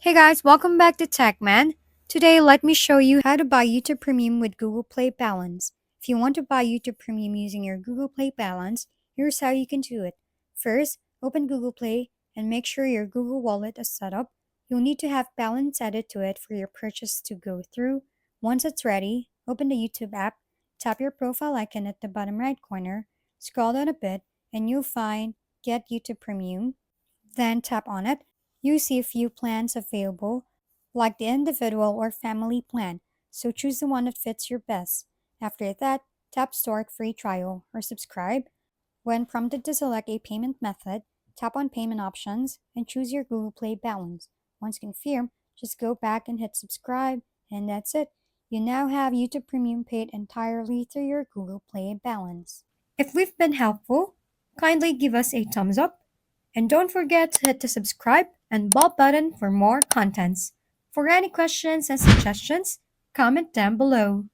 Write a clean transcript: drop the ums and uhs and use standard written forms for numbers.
Hey guys, welcome back to TechMan. Today, let me show you how to buy YouTube Premium with Google Play Balance. If you want to buy YouTube Premium using your Google Play Balance, here's how you can do it. First, open Google Play and make sure your Google Wallet is set up. You'll need to have balance added to it for your purchase to go through. Once it's ready, open the YouTube app, tap your profile icon at the bottom right corner, scroll down a bit, and you'll find Get YouTube Premium. Then tap on it. You see a few plans available, like the individual or family plan, so choose the one that fits your best. After that, tap Start Free Trial or Subscribe. When prompted to select a payment method, tap on Payment Options and choose your Google Play balance. Once confirmed, just go back and hit Subscribe, and that's it. You now have YouTube Premium paid entirely through your Google Play balance. If we've been helpful, kindly give us a thumbs up and don't forget to hit the subscribe and bell button for more contents. For any questions and suggestions, comment down below.